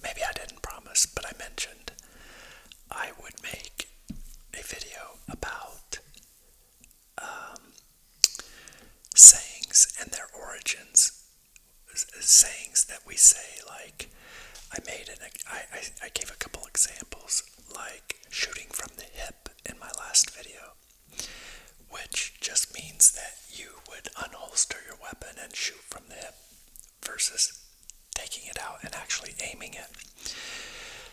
maybe I didn't promise, but I mentioned I would make a video about sayings and their origins. Sayings that we say, like I gave a couple examples, like shooting from the hip in my last video, which just means that you would unholster your weapon and shoot from the hip versus taking it out and actually aiming it.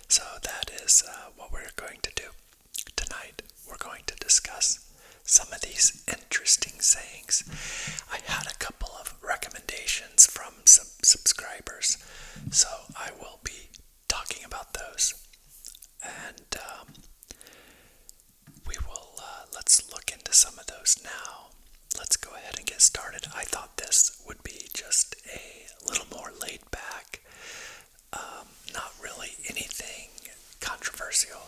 So that is what we're going to do. Tonight we're going to discuss some of these interesting sayings. I had a couple of recommendations from some subscribers, so I will be talking about those. And let's look into some of those now. Let's go ahead and get started. I thought this would be just a little more laid back, not really anything controversial,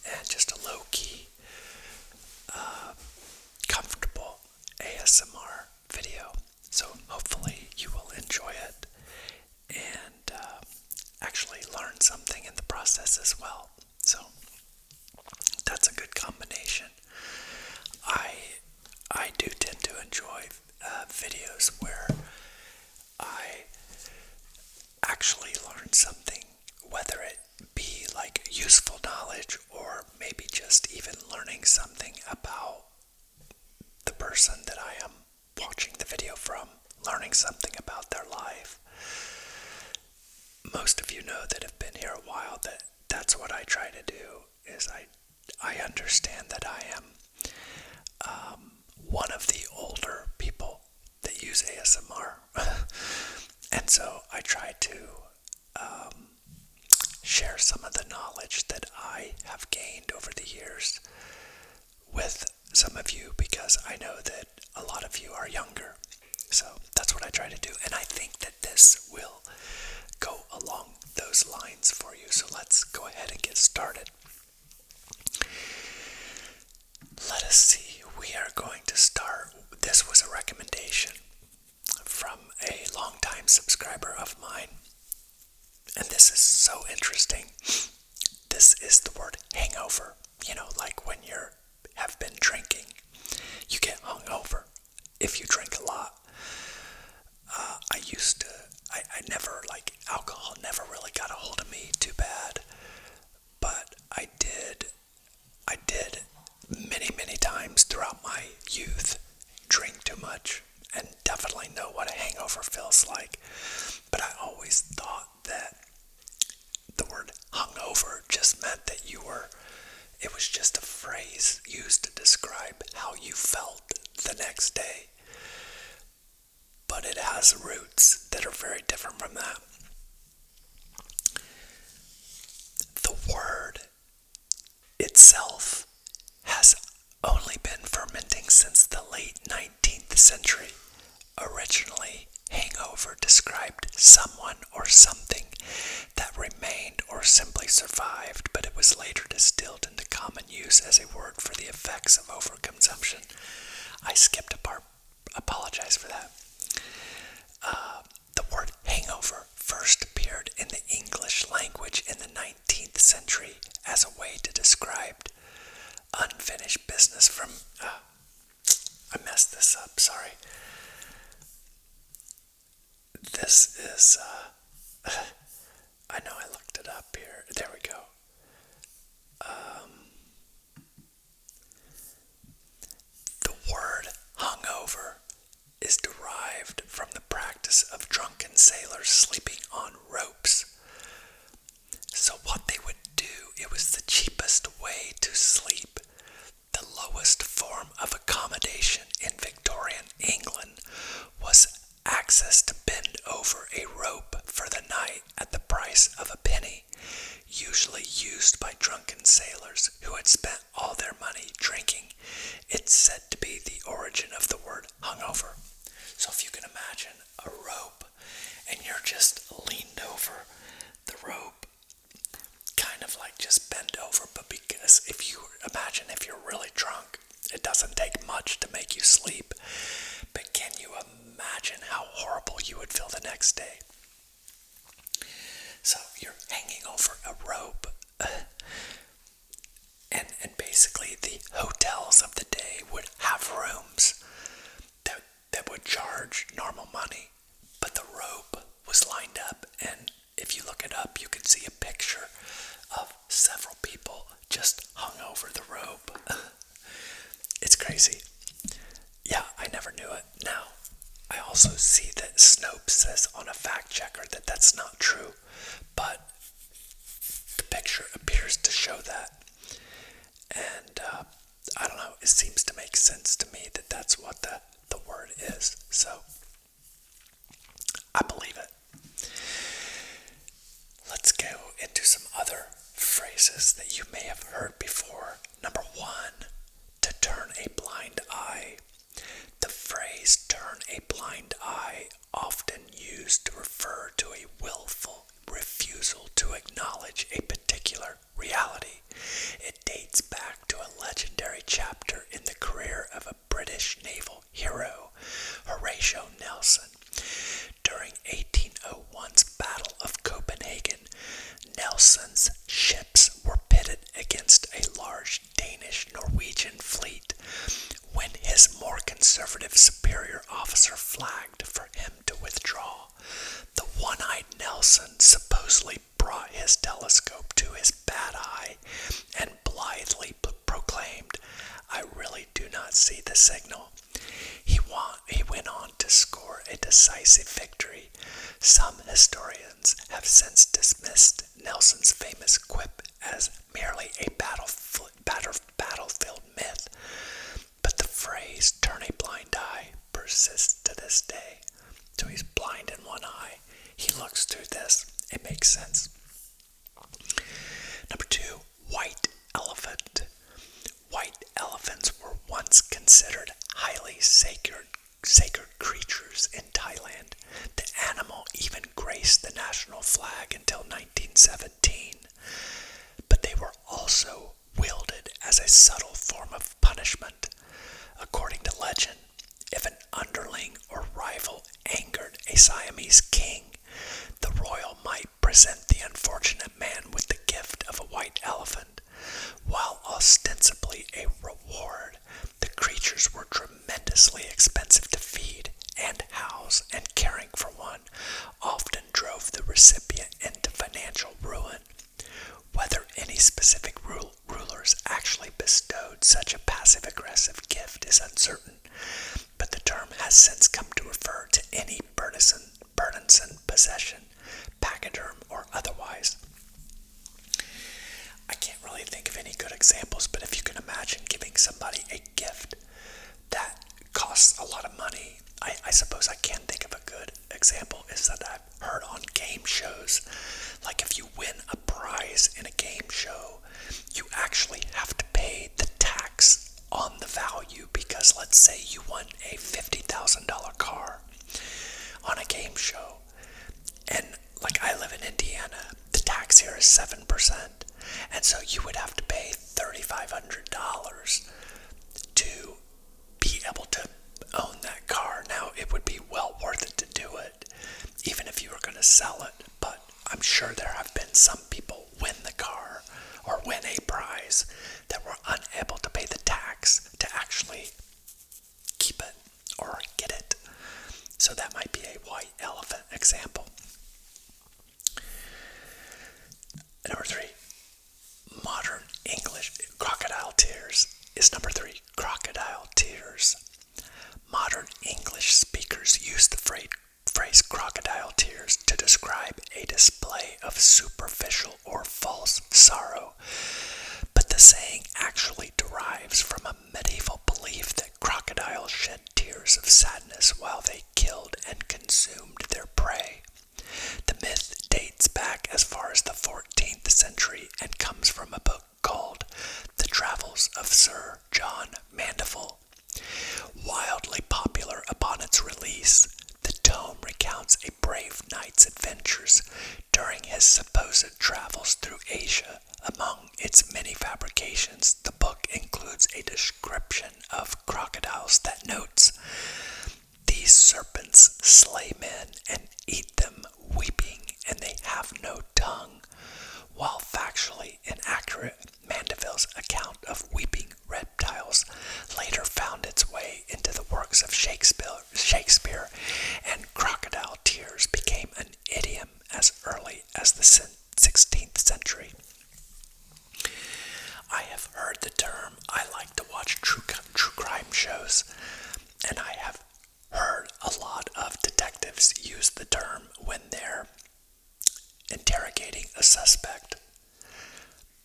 and just a low-key, comfortable ASMR video. So hopefully you will enjoy it and actually learn something in the process as well. So that's a good combination. I do tend to enjoy videos where I actually learn something, whether it be like useful knowledge or maybe just even learning something about the person that I am watching the video from, learning something about their life. Most of you know that have been here a while that that's what I try to do, is I understand that I am one of the older people that use ASMR. And so I try to share some of the knowledge that I have gained over the years with some of you, because I know that a lot of you are younger. So that's what I try to do, and I think that this will go along those lines for you. So let's go ahead and get started. Let us see. We are going to start. This was a recommendation from a longtime subscriber of mine, and this is so interesting. This is the word hangover. You know, like when you have been drinking, you get hungover if you drink a lot. I never, like, alcohol never really got a hold of me too bad, but I did many times throughout my youth drink too much and definitely know what a hangover feels like. But I always thought that the word hungover just meant that it was just a phrase used to describe how you felt the next day. But it has roots that are very different from that. The word itself has only been fermenting since the late 19th century. Originally, hangover described someone or something that remained or simply survived, but it was later distilled into common use as a word for the effects of overconsumption. I skipped a part. Apologize for that. The word hangover first appeared in the English language in the 19th century as a way to describe unfinished business from... I messed this up, sorry. This is... I know I looked it up here. There we go. The word hungover is derived from the practice of drunken sailors sleeping on ropes. So what they would do, it was the cheapest way to sleep. The lowest form of accommodation in Victorian England was access to bend over a rope for the night at the price of a penny, usually used by drunken sailors who had spent all their money drinking. It's said to be the origin of the word hungover. So if you can imagine a rope and you're just leaned over the rope, kind of like just bent over, but because if you're really drunk, it doesn't take much to make you sleep. But can you imagine how horrible you would feel the next day? So hotels of the day would have rooms that would charge normal money, but the rope was lined up, and if you look it up, you can see a picture of several people just hung over the rope. It's crazy. Yeah, I never knew it. Now, I also see that Snopes says on a fact checker that that's not true, but the picture appears to show that. And I don't know, it seems to make sense to me that that's what the word is. So, I believe it. Let's go into some other phrases that you may have heard before. Number one, to turn a blind eye. The phrase turn a blind eye, often used to refer to a willful refusal to acknowledge a particular reality. It dates back to a legendary chapter in the career of a British naval hero, Horatio Nelson. During 1801's Battle of Copenhagen, Nelson's ships were pitted against a large Danish-Norwegian fleet when his more conservative superior officer flagged for him to withdraw. The one-eyed Nelson supposedly brought his telescope to his bad eye and blithely proclaimed, "I really do not see the signal." He went on to score a decisive victory. Some historians have since dismissed Nelson's famous quip as merely a battlefield myth, but the phrase turn a blind eye persists to this day. So he's blind in one eye. He looks through this. It makes sense. Number two, white elephant. White elephants were once considered highly sacred creatures in Thailand. The animal even graced the national flag until 1917. But they were also wielded as a subtle form of punishment. According to legend, if an underling or rival angered a Siamese king, the royal might present the unfortunate man with the gift of a white elephant. While ostensibly a reward, the creatures were tremendously expensive to feed and house, and caring for one often drove the recipient into financial ruin. Whether any specific rulers actually bestowed such a passive-aggressive gift is uncertain, but the term has since come to refer to any burdensome possession, pachyderm or otherwise. I can't really think of any good examples, but if you can imagine giving somebody a gift that costs a lot of money, I suppose I can think of a good example is that I've heard on game shows. Like if you win a prize in a game show, you actually have to pay the tax on the value, because let's say you won a $50,000 car on a game show, and like I live in Indiana, the tax here is 7%, and so you would have to pay $3,500 to be able to own that car. Now, it would be well worth it to do it, even if you were going to sell it, but I'm sure there have been some people win the car or win a prize that were unable to pay the tax to actually keep it or get it. So that might be a white elephant example. Number three, modern English. Crocodile tears is number three. Crocodile tears. Modern English speakers use the phrase crocodile tears to describe a display of superficial or false sorrow. But the saying actually derives from a medieval belief that crocodiles shed tears of sadness while they killed and consumed their prey. The myth dates back as far as the 14th century and comes from a book called The Travels of Sir John Mandeville. Wildly popular upon its release, the tome recounts a brave knight's adventures during his supposed travels through Asia. Among its many fabrications, the book includes a description of crocodiles that notes, "These serpents slay men and eat them weeping, and they have no tongue." While factually inaccurate, Mandeville's account of weeping reptiles was the 16th century. I have heard the term. I like to watch true crime shows, and I have heard a lot of detectives use the term when they're interrogating a suspect,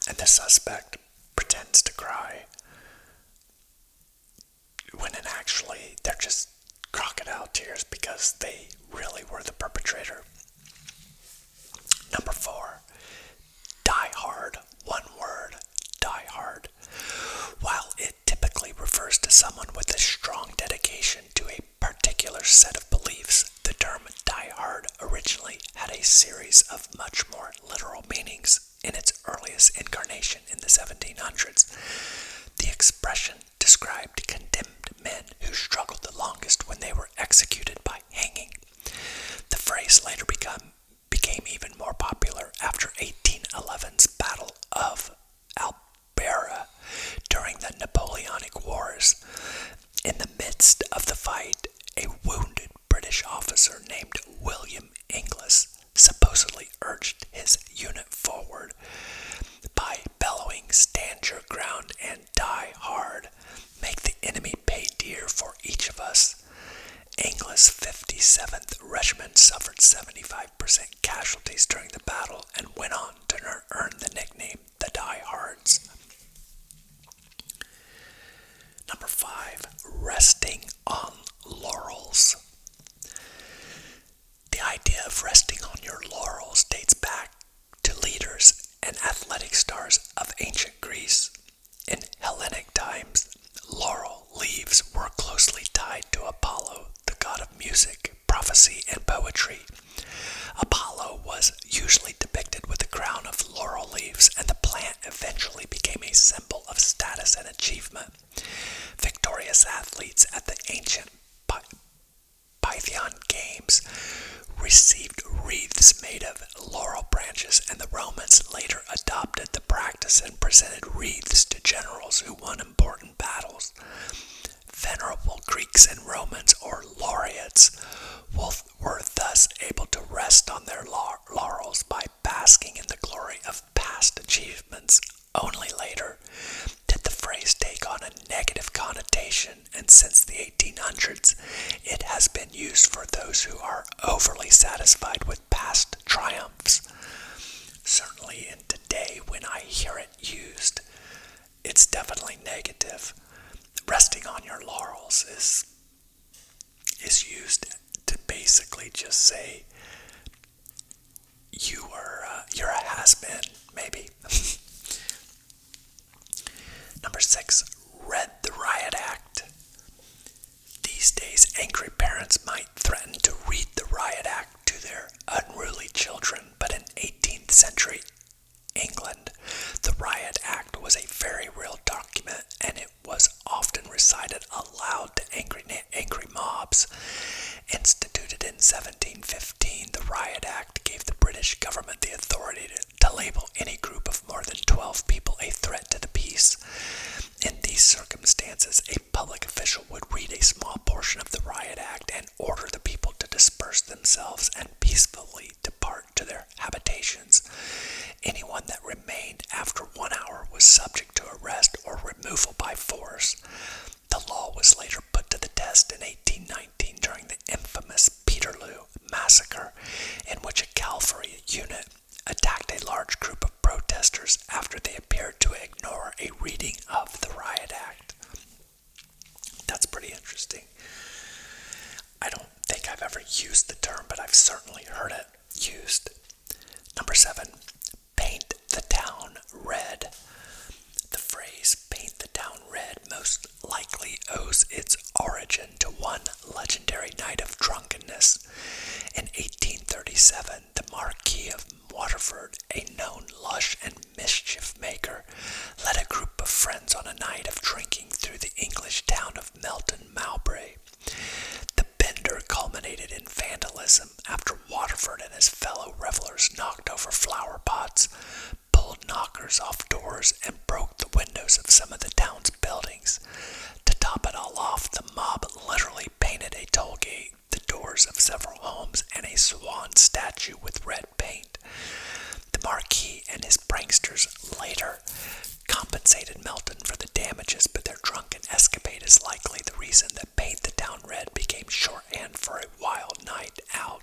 and the suspect pretends to cry when actually they're just crocodile tears because they really were the perpetrator. Number 4, die hard. One word, die hard. While it typically refers to someone with a strong dedication to a particular set of beliefs, the term die hard originally had a series of much more literal meanings in its earliest incarnation in the 1700s. The expression described condemned men who struggled the longest when they were executed by hanging. The phrase later became even more popular after 1811's Battle of Albuera during the Napoleonic Wars. In the midst of the fight, a wounded British officer named William Inglis supposedly urged his unit forward by bellowing, "Stand your ground and die hard. Make the enemy pay dear for each of us." Inglis' 57th Regiment suffered 75% casualties during the battle and went on to earn the nickname the Die Hards. Number 5, resting on laurels. The idea of resting on your laurels dates back to leaders and athletic stars of ancient Greece. In Hellenic times, laurel leaves were closely tied to Apollo, the god of music, prophecy, and poetry. Apollo was usually depicted with a crown of laurel leaves, and the plant eventually became a symbol of status and achievement. Victorious athletes at the ancient Pythian Games received wreaths made of laurel branches, and the Romans later adopted the practice and presented wreaths to generals who won important battles. Venerable Greeks and Romans, or laureates, were thus able to rest on their laurels by basking in the glory of past achievements. Only later did the phrase take on a negative connotation, and since the 1800s, it has been used for those who are overly satisfied with past triumphs. Certainly in today, when I hear it used, it's definitely negative. Resting on your laurels is used to basically just say you're a has-been, maybe. Number 6, read the Riot Act. These days, angry parents might threaten to read the Riot Act to their unruly children, but in 18th century England, the Riot Act was a very real document, and it was often recited aloud to angry mobs. Instituted in 1715, the Riot Act gave the British government the authority to label any group of more than 12 people a threat to the peace. In these circumstances, a public official would read a small portion of the Riot Act and order the people to disperse themselves and peacefully depart to their habitations. Anyone that remained after 1 hour was subject to arrest or removal by force. The law was later put to the test in 1819 during the infamous Peterloo massacre, in which a cavalry unit attacked a large group of protesters after they appeared to ignore a reading of the Riot Act. That's pretty interesting. I don't think I've ever used the term, but I've certainly heard it used. Number 7, paint the town red. The phrase paint the town red most likely owes its origin to one legendary night of drunkenness. In 1837, the Marquis of Waterford, a known lush and mischief maker, led a group of friends on a night of drinking through the English town of Melton Mowbray. The bender culminated in vandalism after Waterford and his fellow revelers knocked over flower pots, pulled knockers off doors, and broke the windows of some of the town's buildings. To top it all off, the mob literally painted a toll gate, the doors of several homes, and a swan statue with red paint. pranksters later compensated Melton for the damages, but their drunken escapade is likely the reason that Paint the Town Red became shorthand for a wild night out.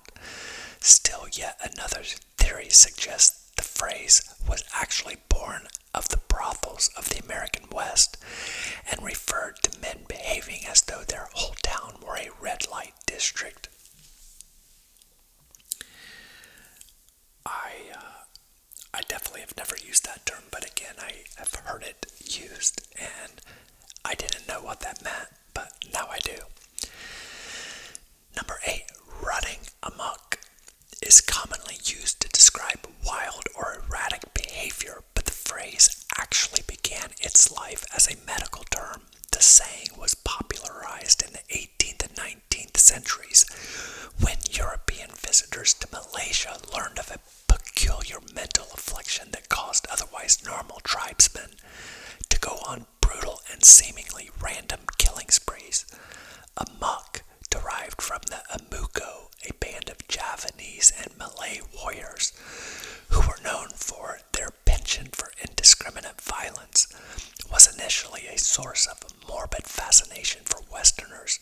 Still, yet another theory suggests the phrase was actually born of the brothels of the American West and referred to men behaving as though their whole town were a red light district. I definitely have never used that term, but again, I have heard it used, and I didn't know what that meant, but now I do. Number 8, running amok is commonly used to describe wild or erratic behavior, but the phrase actually began its life as a medical term. The saying was popularized in the 18th and 19th centuries when European visitors to Malaysia learned of a peculiar mental affliction that caused otherwise normal tribesmen to go on brutal and seemingly random killing sprees. Amok derived from the Amuko, a band of Javanese and Malay warriors who were known for their penchant for indiscriminate violence, was initially a source of morbid fascination for Westerners.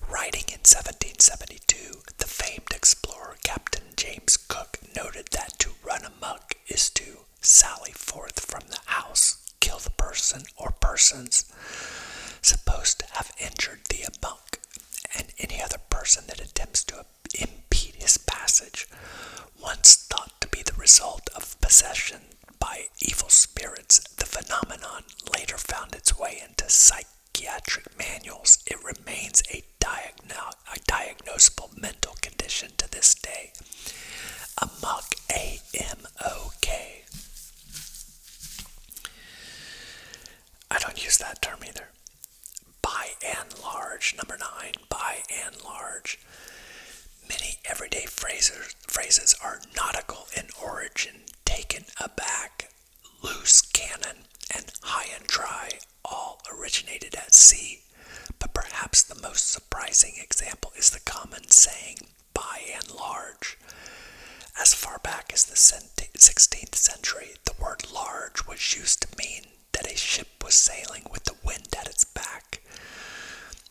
Writing in 1772, the famed explorer Captain James Cook noted that to run amok is to sally forth from the house, kill the person or persons supposed to have injured the amok, and any other person that attempts to impede his passage. Once thought to be the result of possession by evil spirits, the phenomenon later found its way into psychiatric manuals. It remains a diagnosable mental condition to this day. Amok, A-M-O-K. I don't use that term either. By and large, number 9, by and large. Many everyday phrases are nautical in origin. Taken aback, loose cannon, and high and dry all originated at sea. But perhaps the most surprising example is the common saying, by and large. As far back as the 16th century, the word large was used to mean that a ship was sailing with the wind at its back.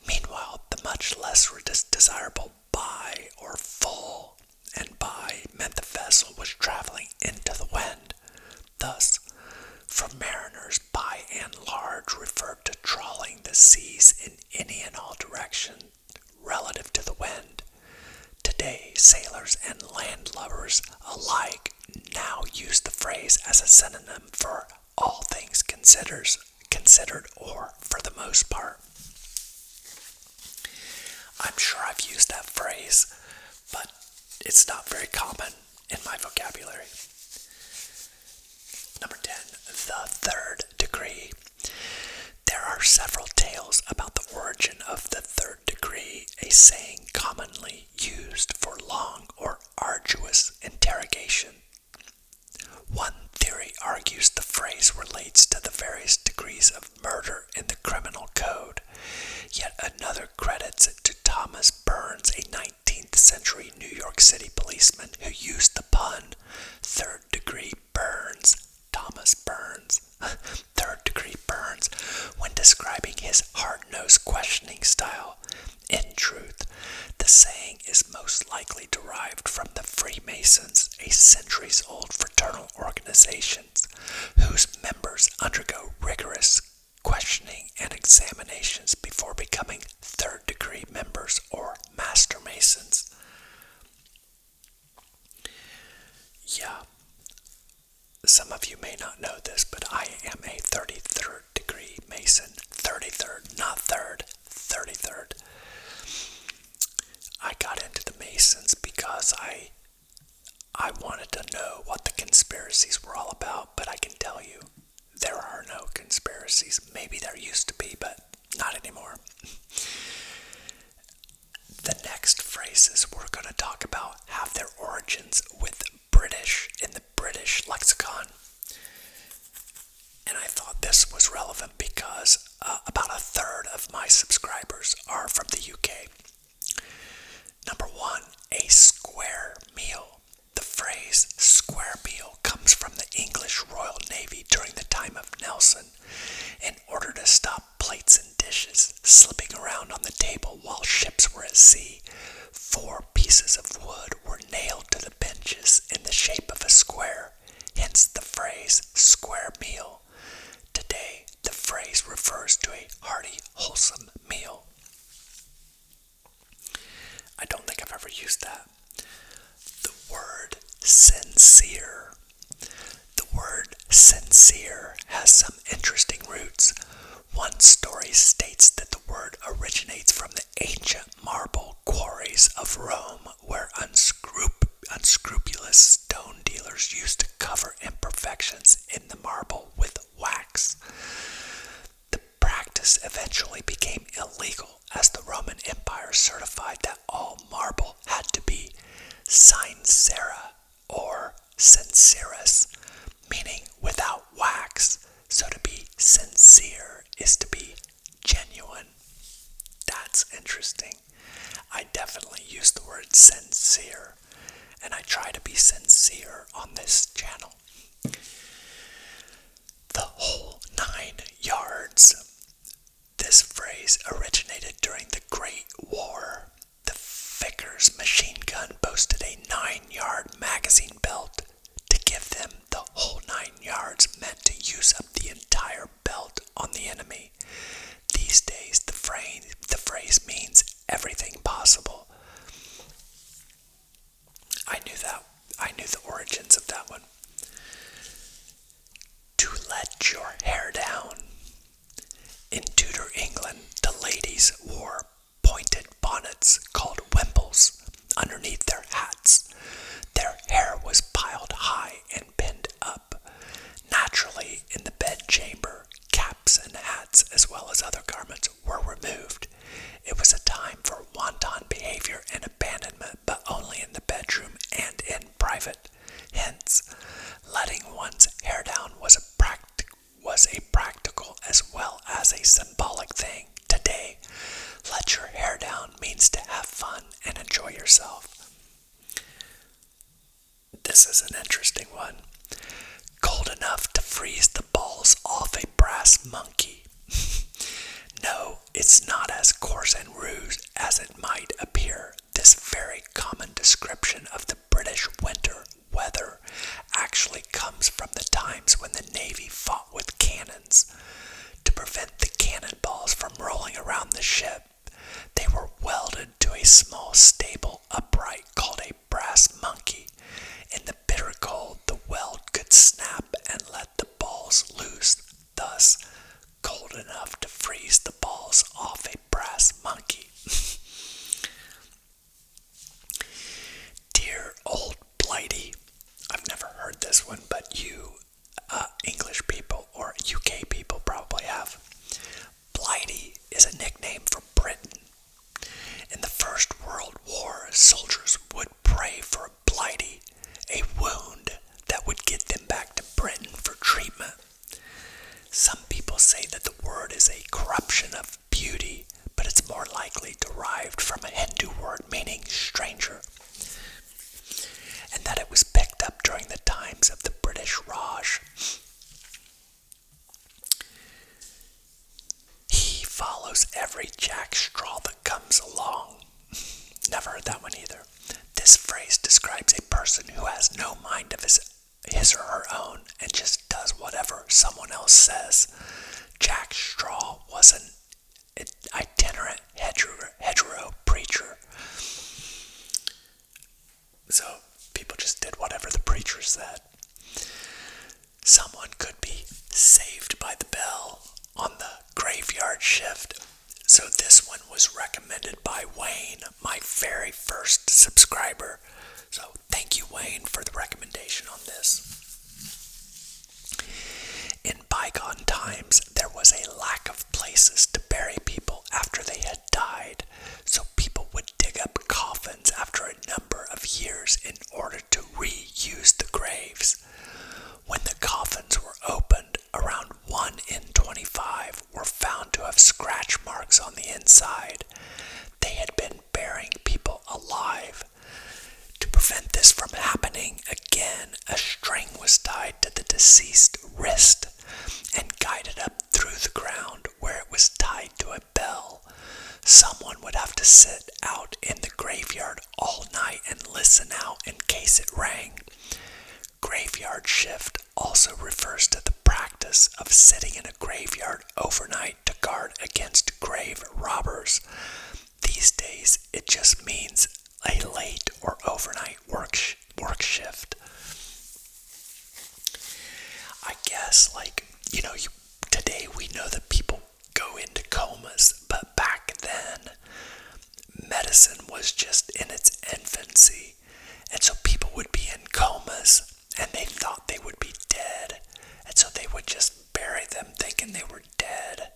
Meanwhile, the much less desirable by or full and by meant the vessel was traveling into the wind. Thus, for mariners, by and large referred to trawling the seas in any and all directions relative to the wind. Today, sailors and landlubbers alike now use the phrase as a synonym for all things considered, or for the most part. I'm sure I've used that phrase, but it's not very common in my vocabulary. Number 10, the third degree. There are several tales about the origin of the third degree, a saying commonly used for long or arduous interrogation. One theory argues the phrase relates to the various degrees of murder in the criminal code, yet another credits it to Thomas Burns, a 19th century New York City policeman who used the pun, third degree burns, Thomas Burns, third degree burns, when describing his hard-nosed questioning style. In truth, the saying is most likely derived from the Freemasons, a centuries-old fraternal organization whose members undergo rigorous questioning and examinations before becoming third-degree members or master masons. Yeah, some of you may not know this, but I am a 33rd degree Mason. 33rd, not third, 33rd. I got into the Masons because I wanted to know what the conspiracies were all about, but I can tell you, there are no conspiracies. Maybe there used to be, but not anymore. The next phrases we're going to talk about have their origins with British in the British lexicon. And I thought this was relevant because about a third of my subscribers are from the UK. Number 1, a square meal. The phrase square meal sincere. The word sincere has some interesting roots. One story states that the word originates from the ancient marble quarries of Rome, where unscrupulous stone dealers used to cover imperfections in the marble with wax. The practice eventually became illegal as the Roman Empire certified that all marble had to be sincera or sincerus, meaning without wax. So to be sincere is to be genuine. That's interesting. I definitely use the word sincere, and I try to be sincere on this channel. The whole 9 yards. This phrase originated during the Great War. The Vickers machine gun boasted a 9-yard magazine belt. To give them the whole 9 yards meant to use up the entire belt on the enemy. These days, the phrase means everything possible. I knew the origins of that one. To let your hair down. In Tudor England, the ladies wore pointed bonnets called wimples underneath their hats. Their hair was piled high and pinned up. Naturally, in the bedchamber, caps and hats, as well as other garments, were removed. It was a time for wanton behavior and abandonment, but only in the bedroom and in private. Hence, letting one's hair down was a practical as well as a symbolic thing. Today, let your hair down means to have fun and enjoy yourself. This is an interesting one. Cold enough to freeze the balls off a brass monkey. No, it's not as coarse and rude as it might appear. This very common description of the British winter weather actually comes from the times when the Navy fought with cannons. To prevent the cannonballs from rolling around the ship, they were welded to a small stable upright called a brass monkey. In the bitter cold, the weld could snap and let the balls loose, thus cold enough to freeze the balls off a brass monkey. Dear old Blighty. I've never heard this one, but you English people or UK people probably have. Blighty is a nickname for Britain. In the First World War, soldiers would pray for a blighty, a wound that would get them back to Britain for treatment. Some people say that the word is a corruption of beauty, but it's more likely derived from a Hindu word meaning stranger, and that it was picked up during the times of the British Raj. He follows every jackstraw that comes along. Never heard that one either. This phrase describes a person who has no mind of his or her own and just does whatever someone else says. Jack Straw was an itinerant hetero preacher. So people just did whatever the preacher said. Someone could be saved by the bell on the graveyard shift. So this one was recommended by Wayne, my very first subscriber. So thank you, Wayne, for the recommendation on this. In bygone times, there was a lack of places to bury people after they had died, so people would dig up coffins after a number of years in order to reuse the graves. When the coffins were opened, around 1 in 25 were found to have scratch marks on the inside. They had been burying people alive. To prevent this from happening again, a string was tied to the deceased's wrist and guided up through the ground where it was tied to a bell. Someone would have to sit out in the graveyard all night and listen out in case it rang. Graveyard shift also refers to the practice of sitting in a graveyard overnight to guard against grave robbers. These days, it just means a late or overnight work shift. this. Like, today we know that people go into comas, but back then, medicine was just in its infancy. And so people would be in comas, and they thought they would be dead. And so they would just bury them thinking they were dead.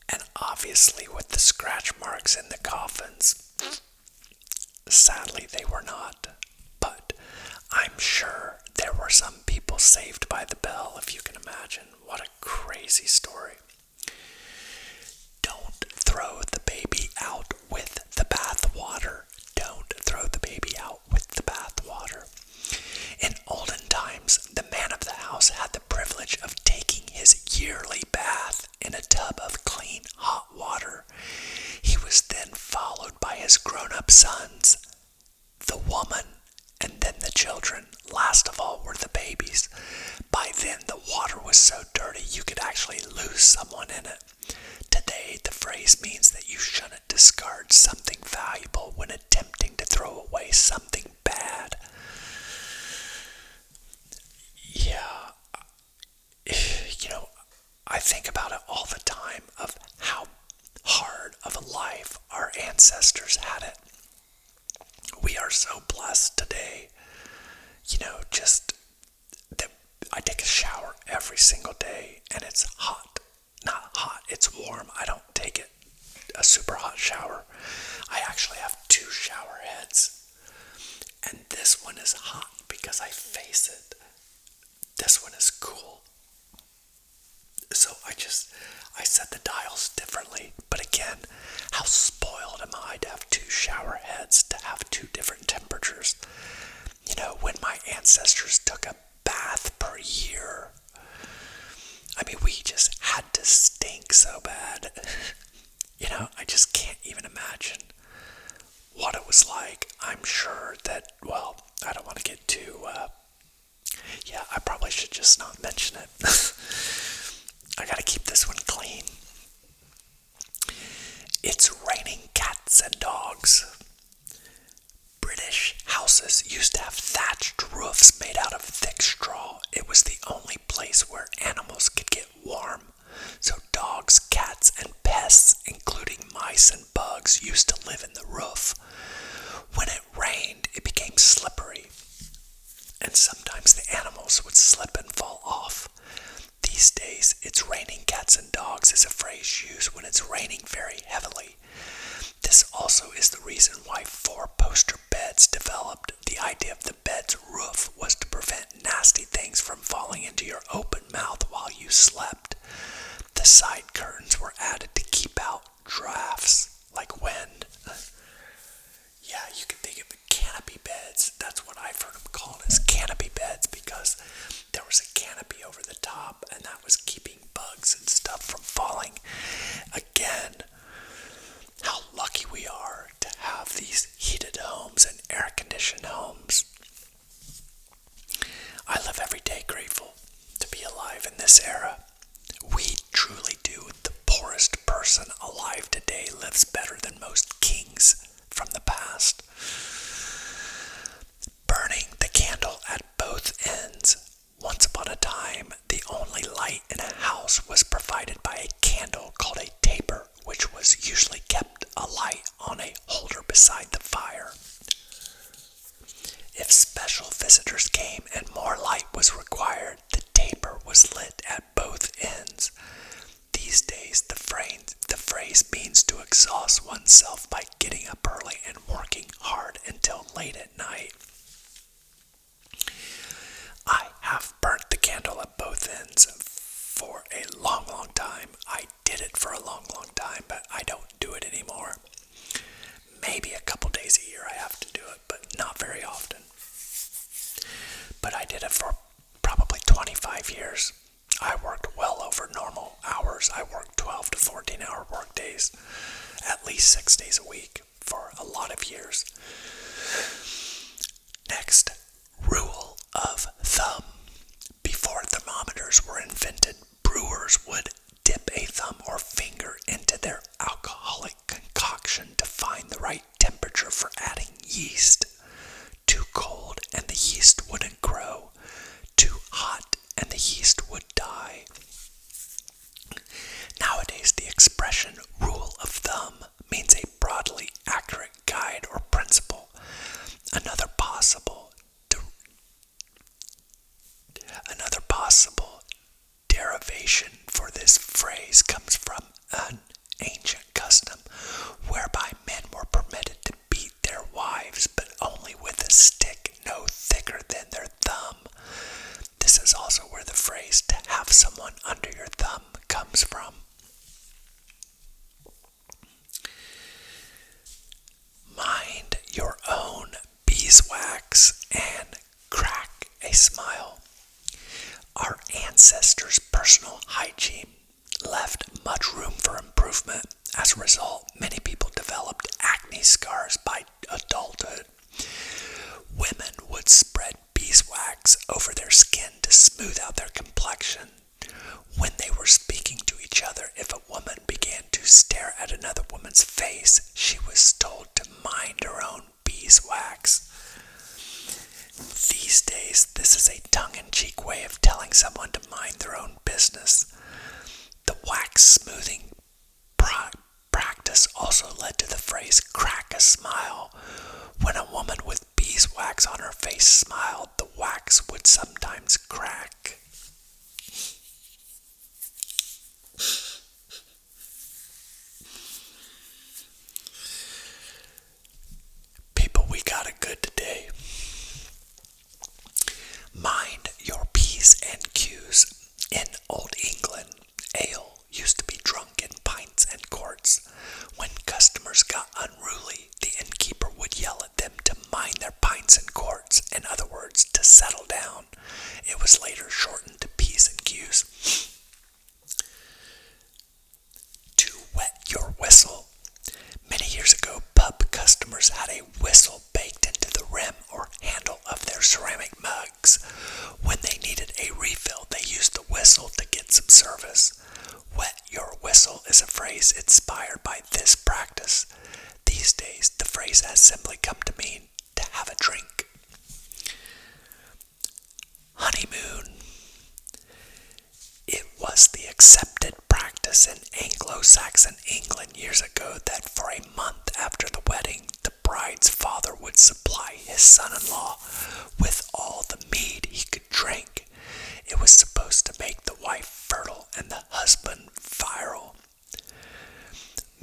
And obviously with the scratch marks in the coffins, sadly they were not. But I'm sure there were some people saved by the bell, if you can imagine. What a crazy story. Don't throw the baby out with the bathwater. Don't throw the baby out with the bathwater. In olden times, the man of the house had the privilege of taking his yearly bath in a tub of clean, hot water. He was then followed by his grown-up sons, the woman, and then the children. Last of all were the babies. By then, the water was so dirty you could actually lose someone in it. Today, the phrase means that you shouldn't discard something valuable when attempting to throw away something bad. Yeah, I think about it all the time of how hard of a life our ancestors had it. We are so blessed today. Just that I take a shower every single day, and it's hot. Not hot, it's warm. I don't take a super hot shower. I actually have 2 shower heads. And this one is hot because I face it. This one is cool. So I set the dials differently. But again, how spoiled am I to have 2 shower heads, to have 2 different temperatures? When my ancestors took a bath per year, we just had to stink so bad. I just can't even imagine what it was like. I'm sure that, I don't want to get too, I probably should just not mention it. I gotta keep this one clean. It's raining cats and dogs. British houses used to have thatched roofs made out of thick straw. It was the only place where animals could get warm. So dogs, cats, and pests, including mice and bugs, used to live in the roof. When it rained, it became slippery, and sometimes the animals would slip and fall off. These days, it's raining cats and dogs is a phrase used when it's raining very heavily. This also is the reason why 4-poster beds developed. The idea of the bed's roof was to prevent nasty things from falling into your open mouth while you slept. The side curtains were added to keep out drafts, like wind. Yeah, you can think of canopy beds. That's what I've heard them called, as canopy beds, because there was a canopy over the top, and that was keeping bugs and stuff from falling. Again, how lucky we are to have these heated homes and air-conditioned homes. I live every day grateful to be alive in this era. We truly do. The poorest person alive today lives better than most kings from the past. Burning the candle at both ends. Once upon a time, the only light in a house was provided by a candle called a taper, which was usually kept alight on a holder beside the fire. If special visitors came and more light was required, the taper was lit at both ends. These days, the phrase means to exhaust oneself by getting up early and working hard until late at night. I have burnt the candle at both ends for a long, long time. I did it for a long, long time, but I don't do it anymore. Maybe a couple days a year I have to do it, but not very often. But I did it for probably 25 years. I worked well over normal hours. I worked 12 to 14-hour work days, at least 6 days a week for a lot of years. Next, rule of thumb. Before thermometers were invented, brewers would dip a thumb or finger into their alcoholic concoction to find the right temperature for adding yeast. Too cold and the yeast wouldn't grow. Too hot and the yeast would phrase comes from an ancient custom whereby men were permitted to beat their wives, but only with a stick no thicker than their thumb. This is also where the phrase "to have someone under your thumb" comes from. Mind your own beeswax and crack a smile. Our ancestors' personal hygiene left much room for improvement. As a result, many people developed acne scars by adulthood. Women would spread beeswax over their skin to smooth out their complexion. When they were speaking to each other, if a woman began to stare at another woman's face, she was told to mind her own beeswax. These days, this is a tongue-in-cheek way of telling someone to mind their own business. The wax smoothing practice also led to the phrase "crack a smile." When a woman with beeswax on her face smiled, the wax would sometimes crack. People, we got it good today. Mind your P's and Q's. In Old England, ale used to be drunk in pints and quarts. When customers got unruly, the innkeeper would yell at them to mind their pints and quarts, in other words, to settle down. It was later shortened to P's and Q's. To wet your whistle. Many years ago, pub customers had a whistle baked into the rim or handle of their ceramic mugs. When they needed a refill, they used the whistle to get some service. Wet your whistle is a phrase inspired by this practice. These days, the phrase has simply come to mean to have a drink. Honeymoon. It was the accepted practice in Anglo-Saxon England years ago that for a month after the wedding, the bride's father would supply his son-in-law with all the mead he could drink. It was supposed to make the wife fertile and the husband virile.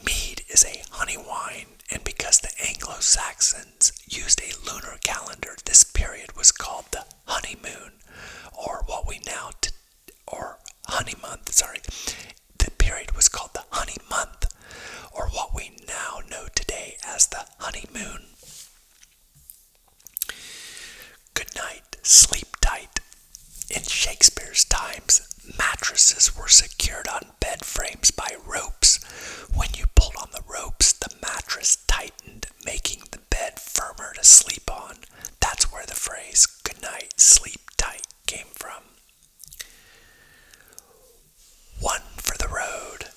Mead is a honey wine, and because the Anglo-Saxons used a lunar calendar, this period was called the honeymoon, or what we now honey month, The period was called the honey month, or what we now know today as the honeymoon. Good night, sleep tight. In Shakespeare's times, mattresses were secured on bed frames by ropes. When you pulled on the ropes, the mattress tightened, making the bed firmer to sleep on. That's where the phrase "good night, sleep tight" came from. One for the road.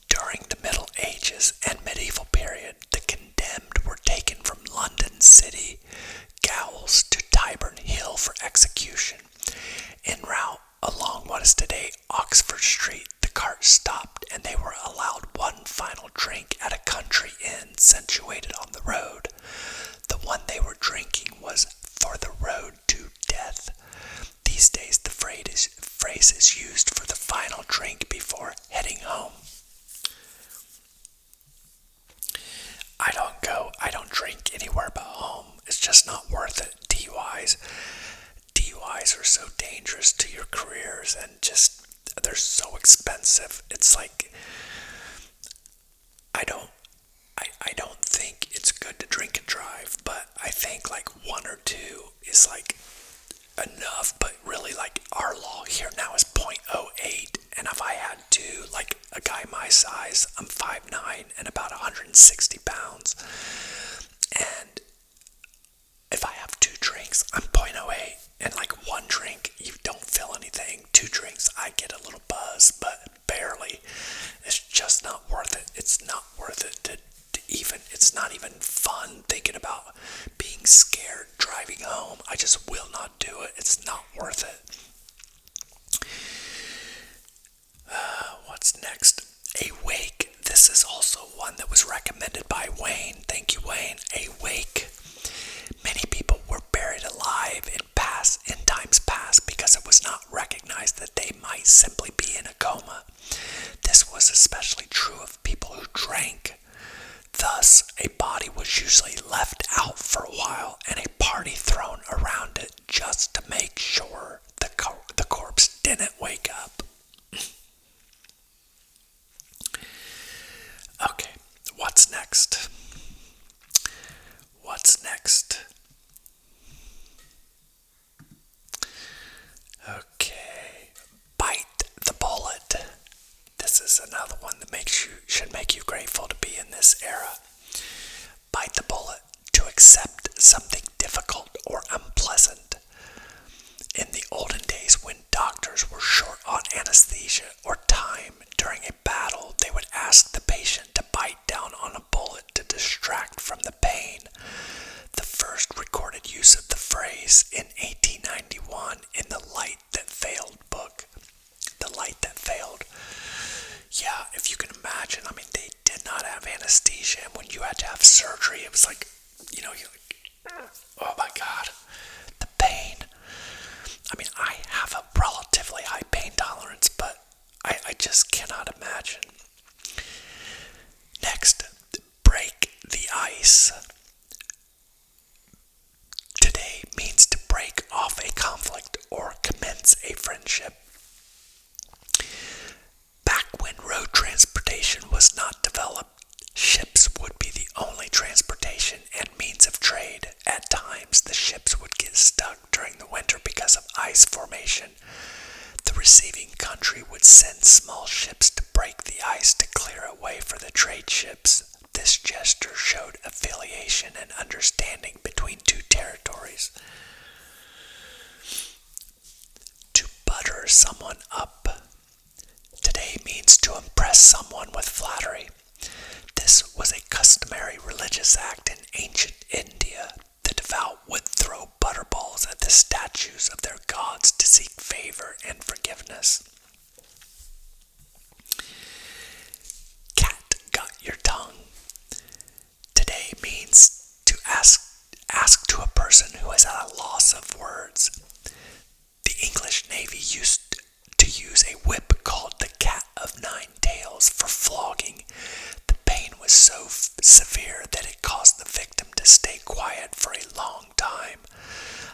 During the Middle Ages and medieval period, the condemned were taken from London City gaols to Tyburn Hill for execution. En route along what is today Oxford Street, the cart stopped and they were allowed one final drink at a country inn situated on the road. The one they were drinking was for the road to death. These days, the phrase is used for the final drink before heading home. I don't drink anywhere but home. It's just not worth it. DUIs are so dangerous to your careers, and just, they're so expensive. It's like, I don't think it's good to drink and drive, but I think like one or two is like enough. But really, like, our law here now is .08, and if I had to, like, a guy my size, I'm 5'9" and about 160 pounds, and if I have two drinks, I'm .08, and like one drink, you don't feel anything. Two drinks, I get a little buzz, but barely. It's just not worth it. It's not worth it to even, it's not even fun thinking about being scared driving home. I just will not do it. It's not worth it. What's next? A wake. This is also one that was recommended by Wayne. Thank you, Wayne. A wake. Many people were buried alive in past just to make sure the corpse didn't wake up. Okay, what's next? What's next? Okay, bite the bullet. This is another one that should make you grateful to be in this era. Bite the bullet, to accept something difficult or unpleasant. In the olden days, when doctors were short on anesthesia or time during a battle, they would ask the patient to bite down on a bullet to distract from the pain. The first recorded use of the phrase in 1891 in the Light That Failed book. The Light That Failed. Yeah, if you can imagine, they did not have anesthesia, and when you had to have surgery, it was like, you're like, oh my God, the pain. I have a relatively high pain tolerance, but I just cannot imagine. Next, break the ice. Today means to break off a conflict or commence a friendship. Back when road transportation was not developed, ships would be the only transportation and means of trade. At times, the ships would get stuck during the winter because of ice formation. The receiving country would send small ships to break the ice to clear a way for the trade ships. This gesture showed affiliation and understanding between two territories. To butter someone up. Today means to impress someone with flattery. This was a customary religious act in ancient India. The devout would throw butterballs at the statues of their gods to seek favor and forgiveness. Cat got your tongue. Today means to ask to a person who is at a loss of words. The English Navy used to use a whip called the Cat of Nine Tails for flogging. The pain was so severe that it caused the victim to stay quiet for a long time.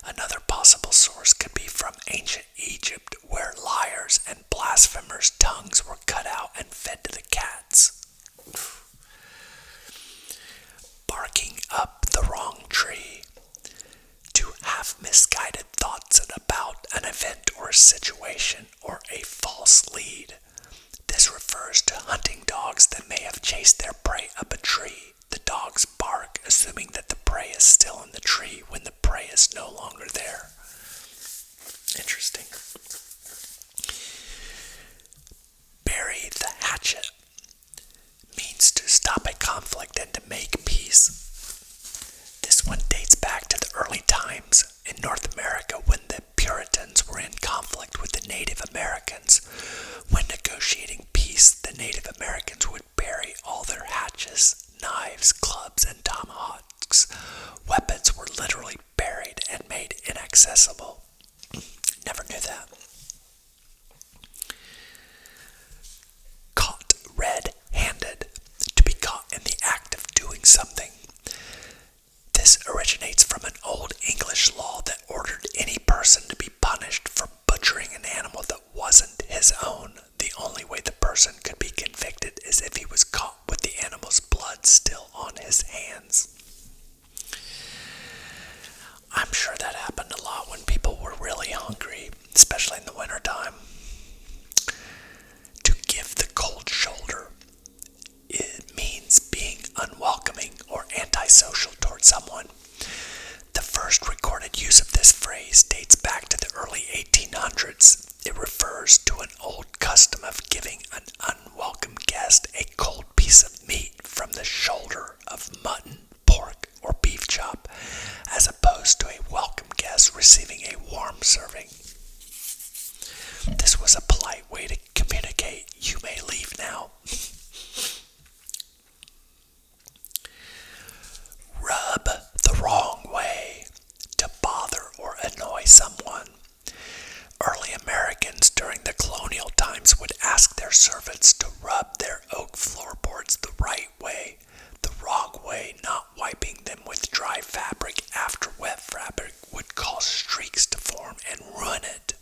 Another possible source could be from ancient Egypt, where liars and blasphemers' tongues were cut out and fed to the cats. Barking up the wrong tree. To have misguided thoughts about an event or situation or a false lead. This refers to hunting dogs that may have chased their prey up a tree. The dogs bark, assuming that the prey is still in the tree when the prey is no longer there. Interesting. Bury the hatchet means to stop a conflict and to make peace. This one dates back to the early times in North America when the Puritans were in conflict with the Native Americans. When negotiating peace, the Native Americans would bury all their hatchets, knives, clubs, and tomahawks. Weapons were literally buried and made inaccessible. Never knew that. Caught red-handed. To be caught in the act of doing something. This originates from an old English law that ordered any person to be punished for butchering an animal that wasn't his own. The only way the person could be convicted is if he was caught with the animal's blood still on his hands. I'm sure that happened a lot when people were really hungry, especially in the wintertime. To give the cold shoulder. It means being unwelcoming or antisocial towards someone. The first recorded use of this phrase dates back to the early 1800s. It refers to an old custom of giving an unwelcome guest a cold piece of meat from the shoulder of mutton, pork, or beef chop, as opposed to a welcome guest receiving a warm serving. This was a polite way to communicate, "You may leave now." Rub the wrong way. To bother or annoy someone. Early Americans during the colonial times would ask their servants to rub their oak floorboards the right way, the wrong way, not wiping them with dry fabric after wet fabric would cause streaks to form. form and ruin it,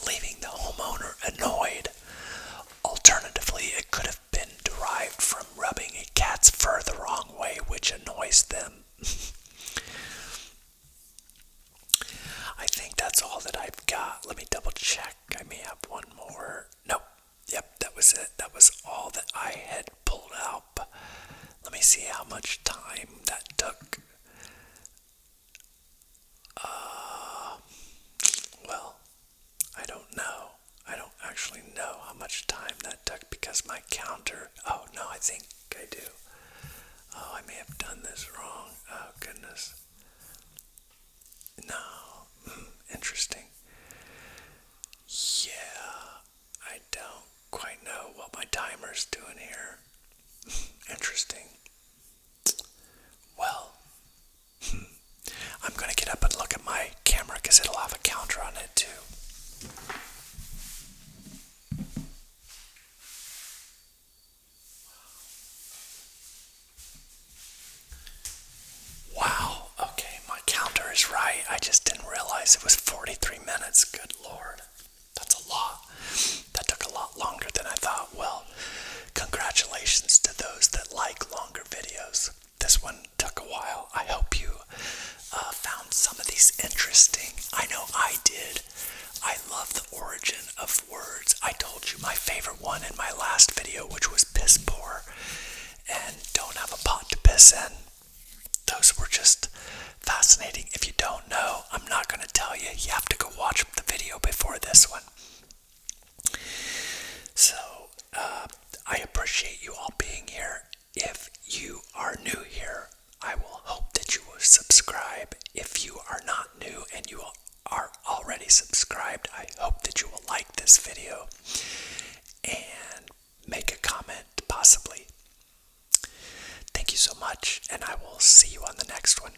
leaving the homeowner annoyed. Alternatively, it could have been derived from rubbing a cat's fur the wrong way, which annoys them. I think that's all that I've got. Let me double check. I may have one more. Nope. Yep, that was it. That was all that I had pulled out. Let me see how much time that took. Well, I don't know. I don't actually know how much time that took because my counter. Oh, no, I think I do. Oh, I may have done this wrong. Oh, goodness. No. Interesting. Yeah, I don't quite know what my timer's doing here. Interesting. Well, I'm going to get up and look at my camera because it'll have a counter on it too. Wow, okay, my counter is right. I just didn't realize it was 43 minutes. Good Lord. That's a lot. That took a lot longer than I thought. Well, congratulations to those that like longer videos. This one took a while. I hope you found some of these interesting. I know I did. I love the origin of words. I told you my favorite one in my last video, which was piss poor and don't have a pot to piss in. Those were just fascinating. If you don't know, I'm not going to tell you. You have to go watch the video before this one. So, I appreciate you all being here. If you are new here, I will hope that you will subscribe. If you are not new and you are already subscribed, I hope that you will like this video and make a comment, possibly. Thank you so much, and I will see you on the next one.